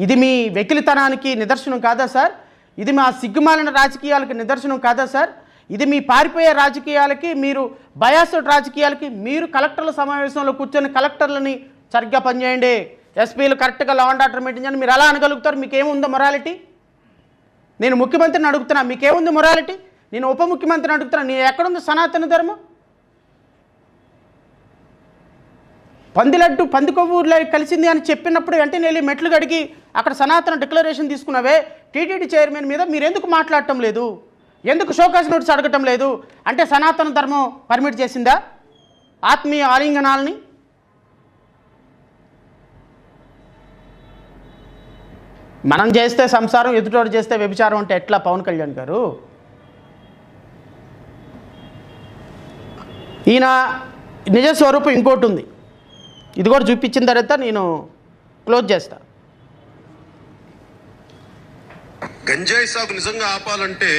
ఇది మీ వెకిలితనానికి నిదర్శనం కాదా సార్? ఇది మా సిగ్గుమాలిన రాజకీయాలకు నిదర్శనం కాదా సార్? ఇది మీ పారిపోయే రాజకీయాలకి, మీరు బయాస్డ్ రాజకీయాలకి, మీరు కలెక్టర్ల సమావేశంలో కూర్చొని కలెక్టర్లని సరిగ్గా పనిచేయండి, ఎస్పీలు కరెక్ట్గా లా అండ్ ఆర్డర్ మెయింటైన్ చేయండి, మీరు ఎలా అనగలుగుతారు? మీకేముందో మొరాలిటీ? నేను ముఖ్యమంత్రిని అడుగుతున్నా, మీకేముంది మొరాలిటీ? నేను ఉప ముఖ్యమంత్రిని అడుగుతున్నా, నీ ఎక్కడుంది సనాతన ధర్మం? పందిలడ్డు పంది కొవ్వులో కలిసింది అని చెప్పినప్పుడు వెంటనే వెళ్ళి మెట్లు గడిగి అక్కడ సనాతన డిక్లరేషన్ తీసుకున్నవే టీటీడీ చైర్మన్ మీద మీరెందుకు మాట్లాడటం లేదు? ఎందుకు షోకాస్ నోటీస్ అడగటం లేదు? అంటే సనాతన ధర్మం పర్మిట్ చేసిందా ఆత్మీయ ఆలింగనాలని? మనం చేస్తే సంసారం, ఎదుటోడు చేస్తే వ్యభిచారం అంటే ఎట్లా పవన్ కళ్యాణ్ గారు? ఈయన నిజ స్వరూపం ఇంకోటి ఉంది, ఇది కూడా చూపించిన తర్వాత నేను క్లోజ్ చేస్తా. గంజాయి సాగు నిజంగా ఆపాలంటే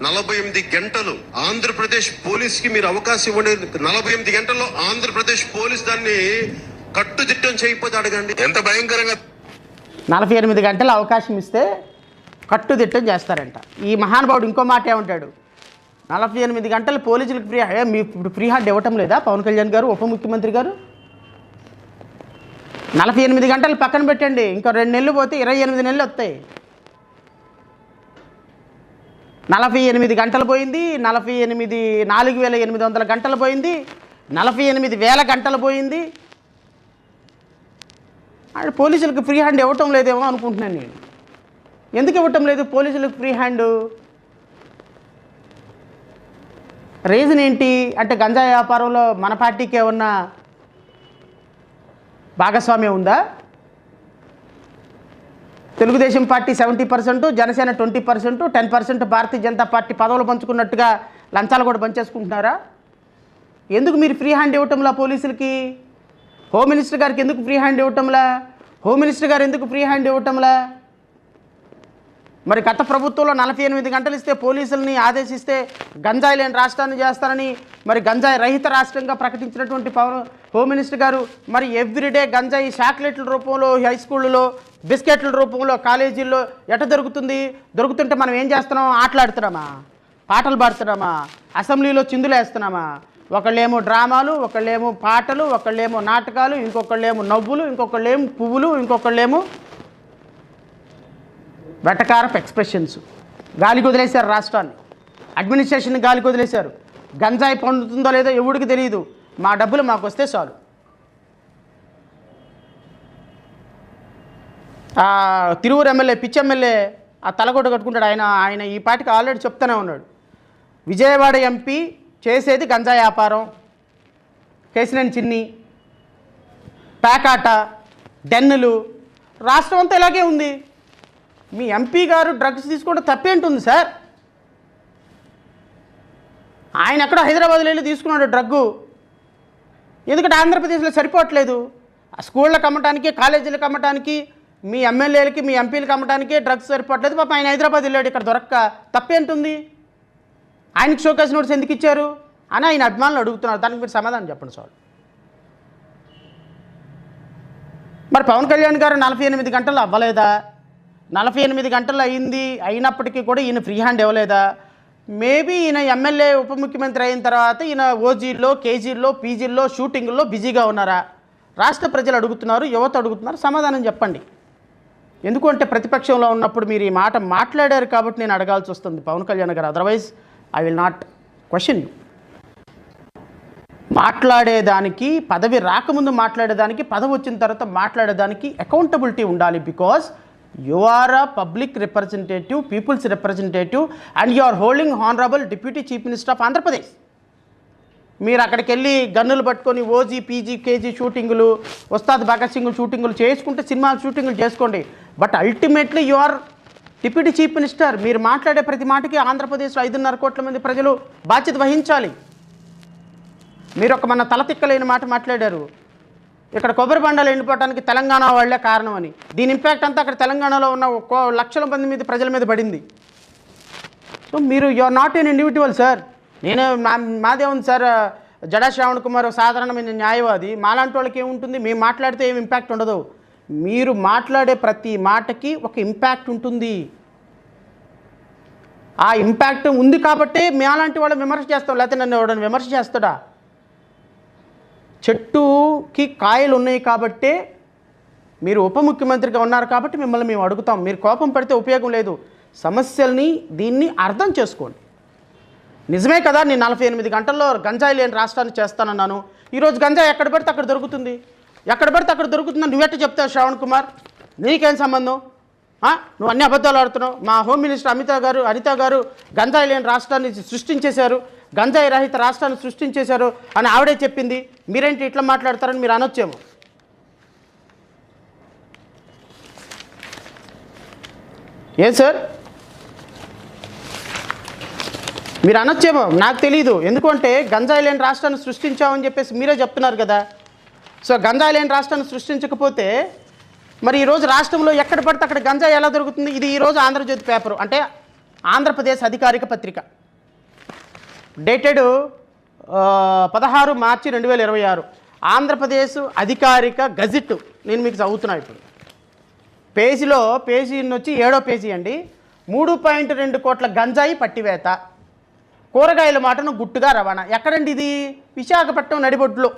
48 గంటలు ఆంధ్రప్రదేశ్ పోలీస్కి మీరు అవకాశం ఇవ్వండి. 48 గంటల్లో ఆంధ్రప్రదేశ్ పోలీస్ దాన్ని కట్టుదిట్టం చేయకపోతే అడగండి ఎంత భయంకరంగా. 48 గంటల అవకాశం ఇస్తే కట్టుదిట్టం చేస్తారంట. ఈ మహానుభావుడు ఇంకో మాట ఏమంటాడు, 48 గంటలు పోలీసులకు ఫ్రీ. మీ ఇప్పుడు ఫ్రీ హ్యాండ్ ఇవ్వటం లేదా పవన్ కళ్యాణ్ గారు, ఉప ముఖ్యమంత్రి గారు? 48 గంటలు పక్కన పెట్టండి, ఇంకో 2 నెలలు పోతే 28 నెలలు వస్తాయి. 48 గంటలు పోయింది, 4,800 గంటలు పోయింది, 48,000 గంటలు పోయింది. అంటే పోలీసులకు ఫ్రీ హ్యాండ్ ఇవ్వటం లేదేమో అనుకుంటున్నాను నేను. ఎందుకు ఇవ్వటం లేదు పోలీసులకు ఫ్రీ హ్యాండ్? రీజన్ ఏంటి అంటే, గంజాయి వ్యాపారంలో మన పార్టీకి ఏమన్నా భాగస్వామ్యం ఉందా? తెలుగుదేశం పార్టీ 70%, జనసేన 20%, 10% భారతీయ జనతా పార్టీ పదవులు పంచుకున్నట్టుగా లంచాలు కూడా పంచేసుకుంటున్నారా? ఎందుకు మీరు ఫ్రీ హ్యాండ్ ఇవ్వటంలా పోలీసులకి? హోమ్ మినిస్టర్ గారికి ఎందుకు ఫ్రీ హ్యాండ్ ఇవ్వటంలా? హోమ్ మినిస్టర్ గారు ఎందుకు ఫ్రీ హ్యాండ్ ఇవ్వటంలా? మరి గత ప్రభుత్వంలో 48 గంటలు ఇస్తే పోలీసుల్ని ఆదేశిస్తే గంజాయి లేని రాష్ట్రాన్ని చేస్తారని, మరి గంజాయి రహిత రాష్ట్రంగా ప్రకటించినటువంటి హోమ్ మినిస్టర్ గారు మరి ఎవ్రీడే గంజాయి చాక్లెట్ల రూపంలో హై స్కూళ్ళలో, బిస్కెట్ల రూపంలో కాలేజీల్లో ఎట దొరుకుతుంది? దొరుకుతుంటే మనం ఏం చేస్తున్నాం? ఆటలాడుతున్నామా? పాటలు పాడుతున్నామా? అసెంబ్లీలో చిందులు వేస్తున్నామా? ఒకళ్ళేమో డ్రామాలు, ఒకళ్ళేమో పాటలు, ఒకళ్ళేమో నాటకాలు, ఇంకొకళ్ళేమో నవ్వులు, ఇంకొకళ్ళేమో పువ్వులు, ఇంకొకళ్ళేమో వెటకారపు ఎక్స్ప్రెషన్స్. గాలికి వదిలేశారు రాష్ట్రాన్ని, అడ్మినిస్ట్రేషన్ని గాలికి వదిలేశారు. గంజాయి పొందుతుందో లేదో ఎవడికి తెలియదు, మా డబ్బులు మాకు వస్తే చాలు. తిరువురు ఎమ్మెల్యే, పిచ్చి ఎమ్మెల్యే ఆ తలగొడ్డ కట్టుకుంటాడు. ఆయన ఈ పాటికి ఆల్రెడీ చెప్తూనే ఉన్నాడు, విజయవాడ ఎంపీ చేసేది గంజాయి వ్యాపారం, కేసినేని చిన్ని, పేకాట, డెన్నులు, రాష్ట్రం అంతా ఇలాగే ఉంది. మీ ఎంపీ గారు డ్రగ్స్ తీసుకోవడం తప్పేంటుంది సార్? ఆయన ఎక్కడో హైదరాబాద్లో వెళ్ళి తీసుకున్నాడు డ్రగ్గు, ఎందుకంటే ఆంధ్రప్రదేశ్లో సరిపోవట్లేదు. స్కూళ్ళకి అమ్మటానికి, కాలేజీలకు అమ్మటానికి, మీ ఎమ్మెల్యేలకి, మీ ఎంపీలకు అమ్మటానికి డ్రగ్స్ సరిపోవట్లేదు. పాప ఆయన హైదరాబాద్ వెళ్ళాడు, ఇక్కడ దొరక్క తప్పేంటుంది? ఆయనకి షోకాస్ నోటీస్ ఎందుకు ఇచ్చారు అని ఆయన అభిమానులు అడుగుతున్నారు. దానికి మీరు సమాధానం చెప్పండి సార్. మరి పవన్ కళ్యాణ్ గారు 48 గంటలు అవ్వలేదా? 48 గంటలు అయినప్పటికీ కూడా ఈయన ఫ్రీ హ్యాండ్ ఇవ్వలేదా? మేబీ ఈయన ఎమ్మెల్యే ఉప ముఖ్యమంత్రి అయిన తర్వాత ఈయన ఓజీల్లో, కేజీల్లో, పీజీల్లో, షూటింగుల్లో బిజీగా ఉన్నారా? రాష్ట్ర ప్రజలు అడుగుతున్నారు, యువత అడుగుతున్నారు, సమాధానం చెప్పండి. ఎందుకంటే ప్రతిపక్షంలో ఉన్నప్పుడు మీరు ఈ మాట మాట్లాడారు కాబట్టి నేను అడగాల్సి వస్తుంది Pawan Kalyan garu. Otherwise I will not question you. మాట్లాడేదానికి, పదవి రాకముందు మాట్లాడేదానికి, పదవి వచ్చిన తర్వాత మాట్లాడేదానికి అకౌంటబిలిటీ ఉండాలి. Because you are a public representative, people's representative, and you are holding honorable deputy chief minister of Andhra Pradesh. మీరు అక్కడికి వెళ్ళి గన్నులు పట్టుకొని ఓజీ, పీజీ, కేజీ షూటింగులు, ఉస్తాద్ భగత్ సింగ్ షూటింగులు చేసుకుంటే సినిమా షూటింగులు చేసుకోండి. But ultimately you are deputy chief minister. మీరు మాట్లాడే ప్రతి మాటకి ఆంధ్రప్రదేశ్లో 5.5 కోట్ల మంది ప్రజలు బాధ్యత వహించాలి. మీరు ఒక మన తలతిక్కలేని మాట మాట్లాడారు, ఇక్కడ కొబ్బరి బండాలు ఎండిపోవడానికి తెలంగాణ వాళ్ళే కారణం అని. దీని ఇంపాక్ట్ అంతా అక్కడ తెలంగాణలో ఉన్న లక్షల మంది మీద ప్రజల మీద పడింది. సో మీరు you are not an individual sir. మాదేముంది సార్, జడా శ్రావణ్ కుమార్ సాధారణమైన న్యాయవాది, మాలాంటి వాళ్ళకి ఏముంటుంది, మేము మాట్లాడితే ఏం ఇంపాక్ట్ ఉండదు. మీరు మాట్లాడే ప్రతి మాటకి ఒక ఇంపాక్ట్ ఉంటుంది. ఆ ఇంపాక్ట్ ఉంది కాబట్టే మేలాంటి వాళ్ళని విమర్శ చేస్తాం, లేకపోతే నన్ను ఎవడని విమర్శ చేస్తాడా? చెట్టుకి కాయలు ఉన్నాయి కాబట్టే మీరు ఉప ముఖ్యమంత్రిగా ఉన్నారు కాబట్టి మిమ్మల్ని మేము అడుగుతాం. మీరు కోపం పడితే ఉపయోగం లేదు. సమస్యల్ని దీన్ని అర్థం చేసుకోండి. నిజమే కదా, నేను 48 గంటల్లో గంజాయి లేని రాష్ట్రాన్ని చేస్తానన్నాను. ఈరోజు గంజాయి ఎక్కడ పడితే అక్కడ దొరుకుతుంది. ఎక్కడ పడితే అక్కడ దొరుకుతుందని నువ్వెట్ట చెప్తావు శ్రవణ్ కుమార్? నీకేం సంబంధం? నువ్వు అన్ని అబద్ధాలు ఆడుతున్నావు. మా హోమ్ మినిస్టర్ అనిత గారు గంజాయి లేని రాష్ట్రాన్ని సృష్టించేశారు, గంజాయి రహిత రాష్ట్రాన్ని సృష్టించేశారు అని ఆవిడే చెప్పింది. మీరేంటి ఇట్లా మాట్లాడతారని మీరు అనొచ్చేమో. ఏం సార్ మీరు అనొచ్చేమో, నాకు తెలీదు. ఎందుకంటే గంజాయి లేని రాష్ట్రాన్ని సృష్టించామని చెప్పేసి మీరే చెప్తున్నారు కదా. సో గంజాయి లేని రాష్ట్రాన్ని సృష్టించకపోతే మరి ఈరోజు రాష్ట్రంలో ఎక్కడ పడితే అక్కడ గంజాయి ఎలా దొరుకుతుంది? ఇది ఈరోజు ఆంధ్రజ్యోతి పేపరు, అంటే ఆంధ్రప్రదేశ్ అధికారిక పత్రిక, డేటెడ్ 16 మార్చి 2026. ఆంధ్రప్రదేశ్ అధికారిక గజెట్ నేను మీకు చదువుతున్నా ఇప్పుడు. పేజీ వచ్చి 7వ పేజీ అండి. 3.2 కోట్ల గంజాయి పట్టివేత, కూరగాయల మాటను గుట్టుగా రవాణా. ఎక్కడండి ఇది? విశాఖపట్నం నడిబొడ్డులో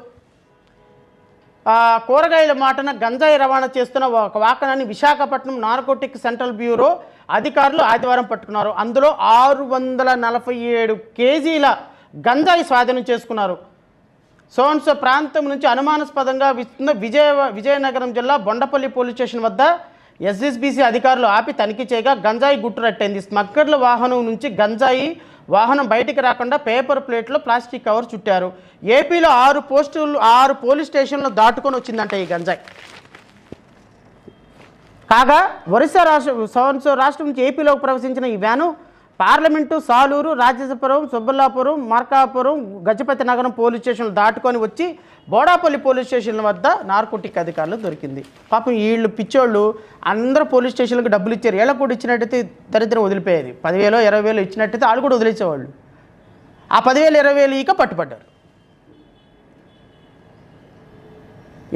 కూరగాయల మాటన గంజాయి రవాణా చేస్తున్న ఒక వాహనాన్ని విశాఖపట్నం నార్కోటిక్ సెంట్రల్ బ్యూరో అధికారులు ఆదివారం పట్టుకున్నారు. అందులో 647 కేజీల గంజాయి స్వాధీనం చేసుకున్నారు. సోన్సో ప్రాంతం నుంచి అనుమానాస్పదంగా విజయనగరం జిల్లా బొండపల్లి పోలీస్ స్టేషన్ వద్ద ఎస్ఎస్బీసీ అధికారులు ఆపి తనిఖీ చేయగా గంజాయి గుట్టురట్టయింది. స్మగ్లర్ల వాహనం నుంచి గంజాయి వాహనం బయటికి రాకుండా పేపర్ ప్లేట్లో ప్లాస్టిక్ కవర్ చుట్టారు. ఏపీలో 6 పోలీస్ స్టేషన్లు దాటుకొని వచ్చిందంట ఈ గంజాయి. కాగా ఒరిస్సా రాష్ట్రం నుంచి ఏపీలోకి ప్రవేశించిన ఈ వ్యాను పార్లమెంటు, సాలూరు, రాజేశ్వరం, సుబ్బల్లాపురం, మార్కాపురం, గజపతి నగరం పోలీస్ స్టేషన్లు దాటుకొని వచ్చి బోడాపల్లి పోలీస్ స్టేషన్ల వద్ద నార్కోటిక్ అధికారులు దొరికింది. పాపం వీళ్ళు పిచ్చోళ్ళు అందరూ పోలీస్ స్టేషన్లకు డబ్బులు ఇచ్చారు. వీళ్ళకు కూడా ఇచ్చినట్టయితే దరిద్రం వదిలిపోయేది. 10,000 20,000 ఇచ్చినట్టయితే వాళ్ళు కూడా వదిలేసేవాళ్ళు. ఆ 10,000 20,000 ఇక పట్టుపడ్డారు.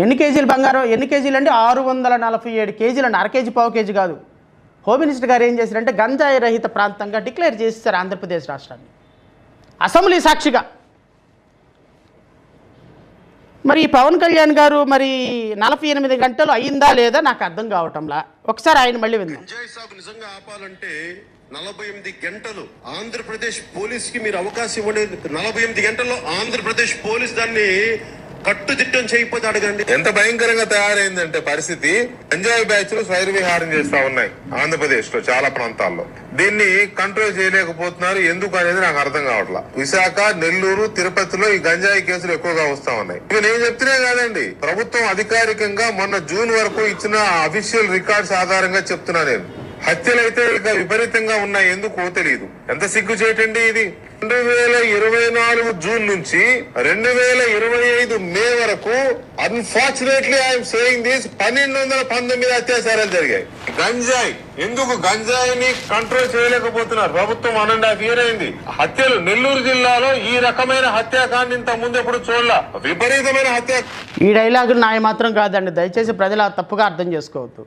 ఎన్ని కేజీలు బంగారం? ఎన్ని కేజీలు అంటే 647 కేజీలు అండి. 1/2 కేజీ 1/4 కేజీ కాదు. హోమ్ మినిస్టర్ గారు ఏం చేశారంటే గంజాయి రహిత ప్రాంతంగా డిక్లేర్ చేశారు ఆంధ్రప్రదేశ్ రాష్ట్రాన్ని అసెంబ్లీ సాక్షిగా. మరి పవన్ కళ్యాణ్ గారు మరి 48 గంటలు అయ్యిందా లేదా నాకు అర్థం కావటంలా. ఒకసారి ఆయన మళ్ళీ విందాం. గంజాయి సాగు నిజంగా ఆపాలంటే 48 గంటలు ఆంధ్రప్రదేశ్ పోలీస్ కి మీరు అవకాశం ఇవ్వండి. 48 గంటల్లో ఆంధ్రప్రదేశ్ పోలీస్ దాన్ని కట్టుదిట్టం చేయకపోతే అడగండి. ఎంత భయంకరంగా తయారైందంటే పరిస్థితి. గంజాయి బ్యాచ్లు స్వైర విహారం చేస్తా ఉన్నాయి ఆంధ్రప్రదేశ్ లో చాలా ప్రాంతాల్లో. దీన్ని కంట్రోల్ చేయలేకపోతున్నారు. ఎందుకు అనేది నాకు అర్థం కావట్లా. విశాఖ, నెల్లూరు, తిరుపతిలో ఈ గంజాయి కేసులు ఎక్కువగా వస్తా ఉన్నాయి. ఇవి నేను చెప్తూనే కాదండి, ప్రభుత్వం అధికారికంగా మొన్న జూన్ వరకు ఇచ్చిన అఫీషియల్ రికార్డ్స్ ఆధారంగా చెప్తున్నా నేను. హత్యలైతే ఇక విపరీతంగా ఉన్నాయి. ఎందుకో తెలియదు. ఎంత సిగ్గు చేయటండి ఇది. 2024 జూన్ నుంచి 2025 మే వరకు అన్ఫార్చునేట్లీ ఐఎమ్ సేయింగ్ దిస్ 1219 అత్యాచారాలు జరిగాయి. గంజాయి ఎందుకు గంజాయిని కంట్రోల్ చేయలేకపోతున్నారు ప్రభుత్వం? 1.5 year అయింది. హత్యలు నెల్లూరు జిల్లాలో ఈ రకమైన హత్యాకాండ ఇంత ముందు ఎప్పుడు చూడలా. విపరీతమైన హత్య. ఈ డైలాగులు నాయ మాత్రం కాదండి, దయచేసి ప్రజలు తప్పుగా అర్థం చేసుకోవద్దు.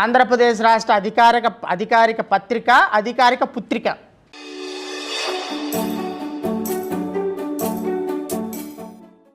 ఆంధ్రప్రదేశ్ రాష్ట్ర అధికారిక పత్రిక, అధికారిక పుత్రిక